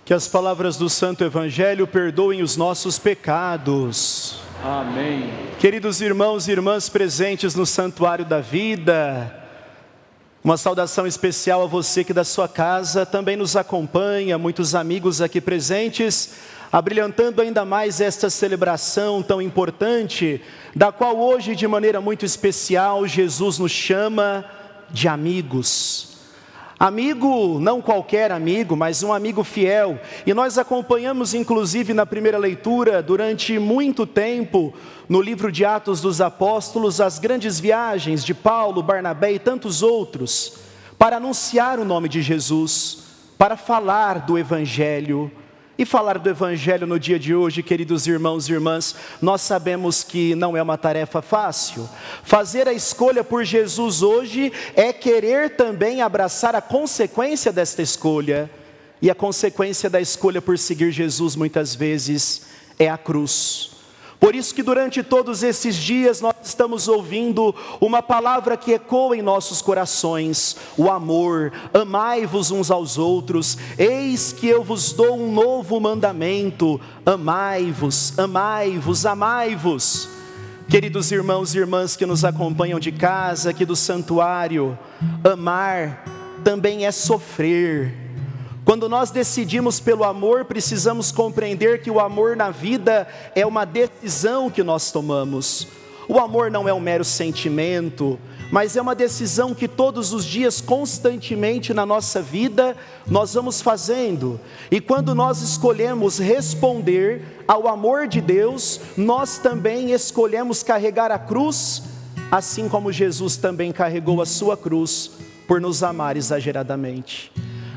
Que as palavras do Santo Evangelho perdoem os nossos pecados. Amém. Queridos irmãos e irmãs presentes no Santuário da Vida, uma saudação especial a você que da sua casa também nos acompanha, muitos amigos aqui presentes, abrilhantando ainda mais esta celebração tão importante, da qual hoje, de maneira muito especial, Jesus nos chama de amigos. Amigo, não qualquer amigo, mas um amigo fiel. E nós acompanhamos inclusive na primeira leitura, durante muito tempo, no livro de Atos dos Apóstolos, as grandes viagens de Paulo, Barnabé e tantos outros, para anunciar o nome de Jesus, para falar do Evangelho. E falar do Evangelho no dia de hoje, queridos irmãos e irmãs, nós sabemos que não é uma tarefa fácil. Fazer a escolha por Jesus hoje é querer também abraçar a consequência desta escolha. E a consequência da escolha por seguir Jesus muitas vezes é a cruz. Por isso que durante todos esses dias nós estamos ouvindo uma palavra que ecoa em nossos corações, o amor. Amai-vos uns aos outros, eis que eu vos dou um novo mandamento, amai-vos, amai-vos, amai-vos. Queridos irmãos e irmãs que nos acompanham de casa, aqui do santuário, amar também é sofrer. Quando nós decidimos pelo amor, precisamos compreender que o amor na vida é uma decisão que nós tomamos. O amor não é um mero sentimento, mas é uma decisão que todos os dias, constantemente na nossa vida, nós vamos fazendo. E quando nós escolhemos responder ao amor de Deus, nós também escolhemos carregar a cruz, assim como Jesus também carregou a sua cruz, por nos amar exageradamente.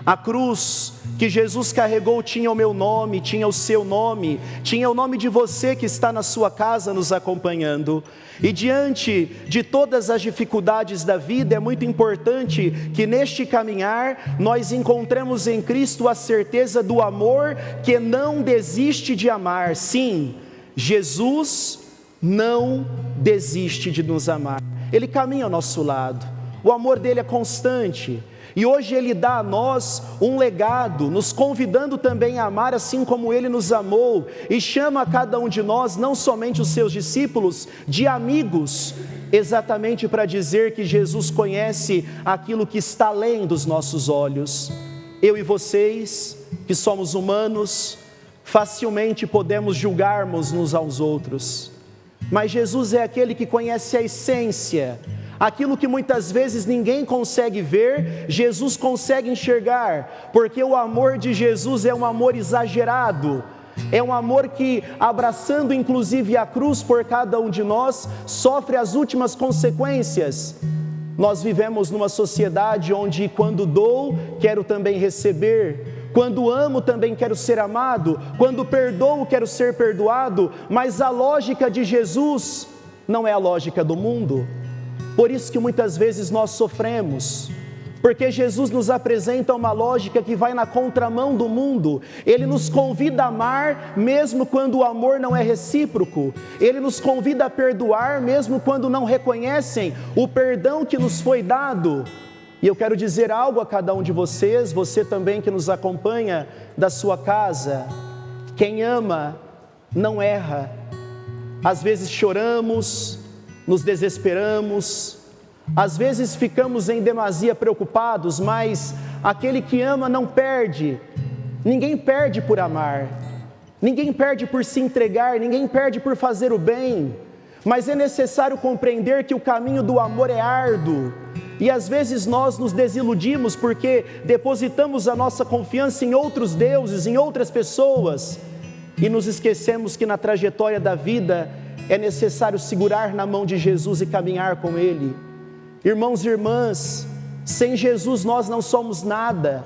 A cruz que Jesus carregou tinha o meu nome, tinha o seu nome, tinha o nome de você que está na sua casa nos acompanhando. E diante de todas as dificuldades da vida, é muito importante que neste caminhar nós encontremos em Cristo a certeza do amor que não desiste de amar. Sim, Jesus não desiste de nos amar. Ele caminha ao nosso lado, o amor dele é constante. E hoje Ele dá a nós um legado, nos convidando também a amar assim como Ele nos amou, e chama a cada um de nós, não somente os seus discípulos, de amigos, exatamente para dizer que Jesus conhece aquilo que está além dos nossos olhos. Eu e vocês, que somos humanos, facilmente podemos julgarmos uns aos outros, mas Jesus é aquele que conhece a essência. Aquilo que muitas vezes ninguém consegue ver, Jesus consegue enxergar, porque o amor de Jesus é um amor exagerado, é um amor que, abraçando inclusive a cruz por cada um de nós, sofre as últimas consequências. Nós vivemos numa sociedade onde quando dou, quero também receber, quando amo também quero ser amado, quando perdoo quero ser perdoado, mas a lógica de Jesus não é a lógica do mundo. Por isso que muitas vezes nós sofremos, porque Jesus nos apresenta uma lógica que vai na contramão do mundo. Ele nos convida a amar mesmo quando o amor não é recíproco. Ele nos convida a perdoar mesmo quando não reconhecem o perdão que nos foi dado. E eu quero dizer algo a cada um de vocês, você também que nos acompanha da sua casa: quem ama não erra. Às vezes choramos, nos desesperamos, às vezes ficamos em demasia preocupados, mas aquele que ama não perde. Ninguém perde por amar, ninguém perde por se entregar, ninguém perde por fazer o bem, mas é necessário compreender que o caminho do amor é árduo, e às vezes nós nos desiludimos porque depositamos a nossa confiança em outros deuses, em outras pessoas, e nos esquecemos que na trajetória da vida é necessário segurar na mão de Jesus e caminhar com Ele. Irmãos e irmãs, sem Jesus nós não somos nada.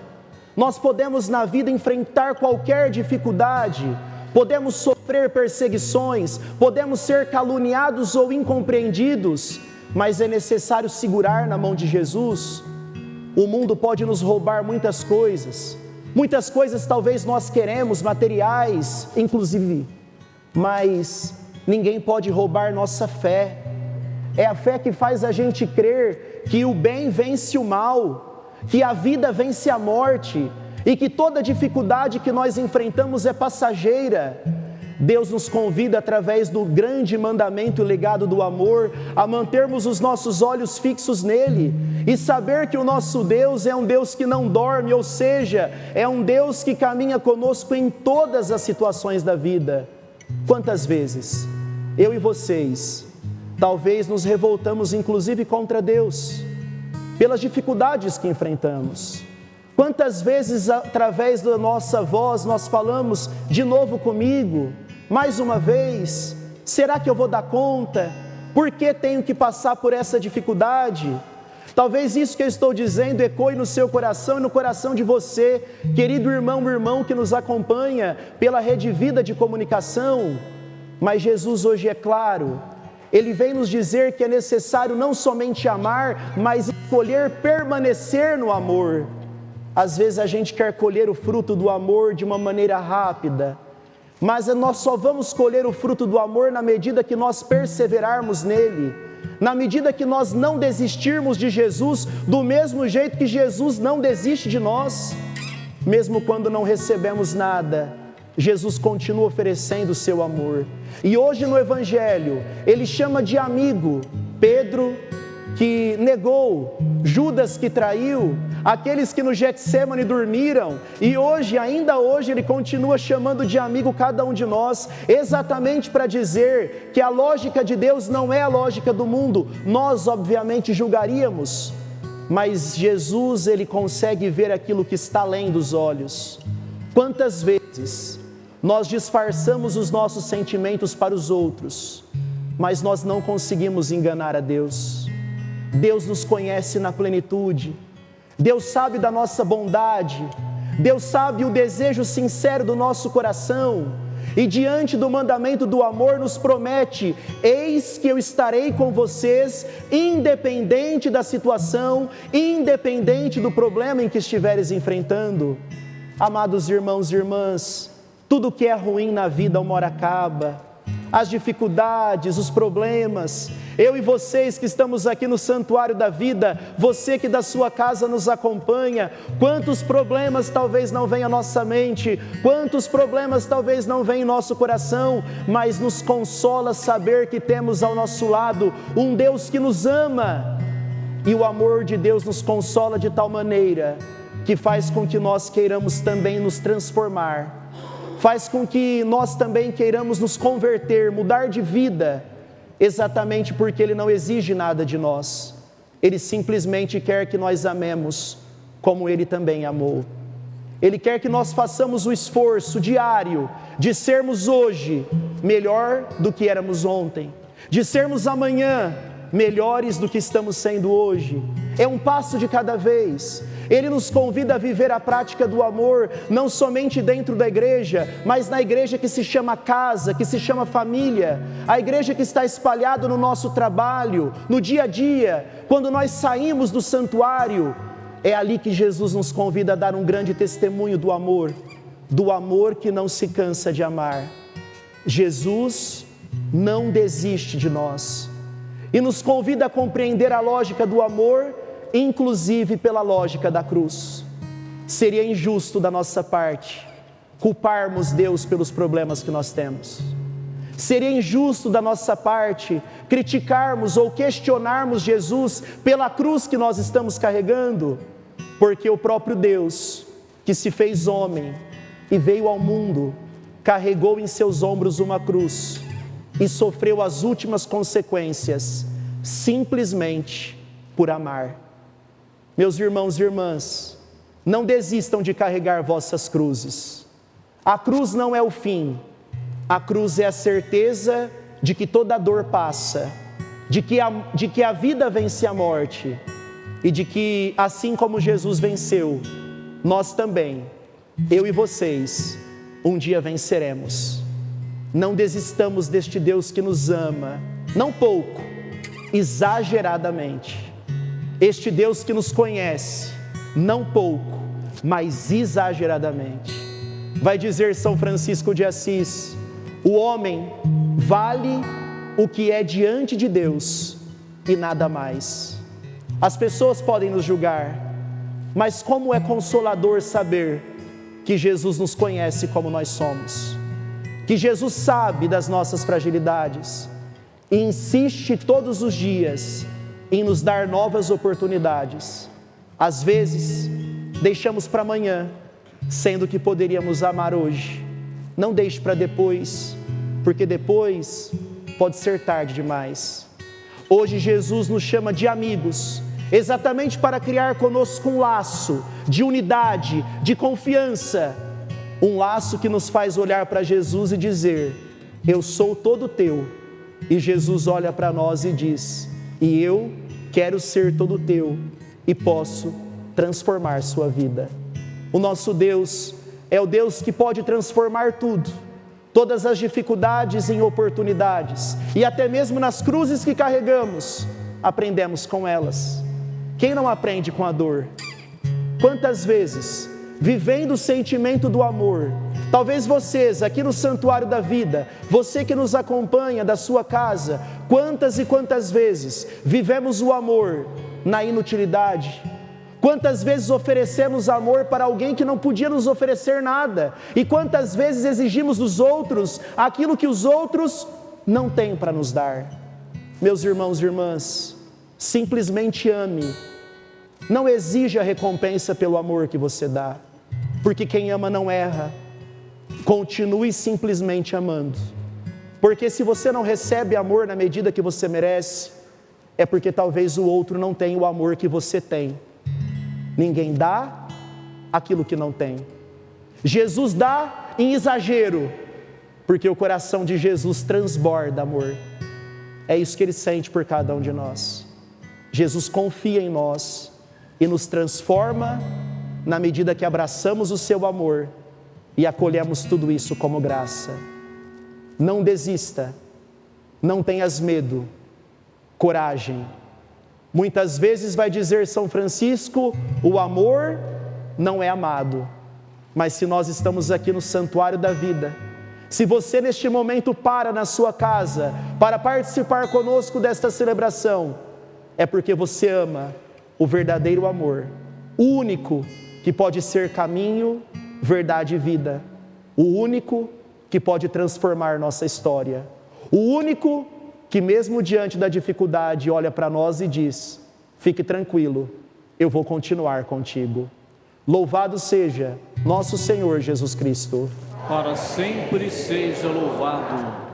Nós podemos na vida enfrentar qualquer dificuldade, podemos sofrer perseguições, podemos ser caluniados ou incompreendidos, mas é necessário segurar na mão de Jesus. O mundo pode nos roubar muitas coisas talvez nós queremos, materiais inclusive, mas ninguém pode roubar nossa fé. É a fé que faz a gente crer que o bem vence o mal, que a vida vence a morte, e que toda dificuldade que nós enfrentamos é passageira. Deus nos convida, através do grande mandamento e legado do amor, a mantermos os nossos olhos fixos nele e saber que o nosso Deus é um Deus que não dorme, ou seja, é um Deus que caminha conosco em todas as situações da vida. Quantas vezes eu e vocês talvez nos revoltamos inclusive contra Deus, pelas dificuldades que enfrentamos? Quantas vezes através da nossa voz nós falamos: de novo comigo? Mais uma vez? Será que eu vou dar conta? Por que tenho que passar por essa dificuldade? Talvez isso que eu estou dizendo ecoe no seu coração e no coração de você, querido irmão que nos acompanha pela Rede Vida de Comunicação. Mas Jesus hoje é claro, Ele vem nos dizer que é necessário não somente amar, mas escolher permanecer no amor. Às vezes a gente quer colher o fruto do amor de uma maneira rápida, mas nós só vamos colher o fruto do amor na medida que nós perseverarmos nele, na medida que nós não desistirmos de Jesus, do mesmo jeito que Jesus não desiste de nós. Mesmo quando não recebemos nada, Jesus continua oferecendo o seu amor. E hoje no Evangelho, Ele chama de amigo Pedro, que negou, Judas, que traiu, aqueles que no Getsêmani dormiram, e hoje, ainda hoje, Ele continua chamando de amigo cada um de nós, exatamente para dizer que a lógica de Deus não é a lógica do mundo. Nós obviamente julgaríamos, mas Jesus, Ele consegue ver aquilo que está além dos olhos. Quantas vezes nós disfarçamos os nossos sentimentos para os outros, mas nós não conseguimos enganar a Deus. Deus nos conhece na plenitude, Deus sabe da nossa bondade, Deus sabe o desejo sincero do nosso coração, e diante do mandamento do amor nos promete: eis que eu estarei com vocês, independente da situação, independente do problema em que estiveres enfrentando. Amados irmãos e irmãs, tudo que é ruim na vida uma hora acaba, as dificuldades, os problemas. Eu e vocês que estamos aqui no Santuário da Vida, você que da sua casa nos acompanha, quantos problemas talvez não venham à nossa mente, quantos problemas talvez não venham em nosso coração, mas nos consola saber que temos ao nosso lado um Deus que nos ama, e o amor de Deus nos consola de tal maneira que faz com que nós queiramos também nos transformar, faz com que nós também queiramos nos converter, mudar de vida, exatamente porque Ele não exige nada de nós, Ele simplesmente quer que nós amemos como Ele também amou. Ele quer que nós façamos o esforço diário de sermos hoje melhor do que éramos ontem, de sermos amanhã melhores do que estamos sendo hoje. É um passo de cada vez. Ele nos convida a viver a prática do amor, não somente dentro da igreja, mas na igreja que se chama casa, que se chama família, a igreja que está espalhada no nosso trabalho, no dia a dia, quando nós saímos do santuário. É ali que Jesus nos convida a dar um grande testemunho do amor que não se cansa de amar. Jesus não desiste de nós e nos convida a compreender a lógica do amor, inclusive pela lógica da cruz. Seria injusto da nossa parte culparmos Deus pelos problemas que nós temos. Seria injusto da nossa parte criticarmos ou questionarmos Jesus pela cruz que nós estamos carregando, porque o próprio Deus, que se fez homem e veio ao mundo, carregou em seus ombros uma cruz e sofreu as últimas consequências, simplesmente por amar. Meus irmãos e irmãs, não desistam de carregar vossas cruzes. A cruz não é o fim, a cruz é a certeza de que toda dor passa, de que a vida vence a morte, e de que, assim como Jesus venceu, nós também, eu e vocês, um dia venceremos. Não desistamos deste Deus que nos ama, não pouco, exageradamente. Este Deus que nos conhece, não pouco, mas exageradamente. Vai dizer São Francisco de Assis: o homem vale o que é diante de Deus e nada mais. As pessoas podem nos julgar, mas como é consolador saber que Jesus nos conhece como nós somos, que Jesus sabe das nossas fragilidades e insiste todos os dias em nos dar novas oportunidades. Às vezes, deixamos para amanhã, sendo que poderíamos amar hoje. Não deixe para depois, porque depois pode ser tarde demais. Hoje Jesus nos chama de amigos, exatamente para criar conosco um laço de unidade, de confiança, um laço que nos faz olhar para Jesus e dizer: eu sou todo teu. E Jesus olha para nós e diz: e eu quero ser todo teu e posso transformar sua vida. O nosso Deus é o Deus que pode transformar tudo, todas as dificuldades em oportunidades, e até mesmo nas cruzes que carregamos, aprendemos com elas. Quem não aprende com a dor? Quantas vezes, vivendo o sentimento do amor, talvez vocês aqui no Santuário da Vida, você que nos acompanha da sua casa, quantas e quantas vezes vivemos o amor na inutilidade? Quantas vezes oferecemos amor para alguém que não podia nos oferecer nada? E quantas vezes exigimos dos outros aquilo que os outros não têm para nos dar? Meus irmãos e irmãs, simplesmente ame. Não exija recompensa pelo amor que você dá, porque quem ama não erra. Continue simplesmente amando, porque se você não recebe amor na medida que você merece, é porque talvez o outro não tenha o amor que você tem. Ninguém dá aquilo que não tem. Jesus dá em exagero, porque o coração de Jesus transborda amor. É isso que Ele sente por cada um de nós. Jesus confia em nós e nos transforma na medida que abraçamos o seu amor e acolhemos tudo isso como graça. Não desista, não tenhas medo, coragem. Muitas vezes vai dizer São Francisco, o amor não é amado. Mas se nós estamos aqui no Santuário da Vida, se você neste momento para na sua casa para participar conosco desta celebração, é porque você ama o verdadeiro amor, o único que pode ser caminho, verdade e vida, o único que pode transformar nossa história, o único que mesmo diante da dificuldade olha para nós e diz: fique tranquilo, eu vou continuar contigo. Louvado seja nosso Senhor Jesus Cristo. Para sempre seja louvado.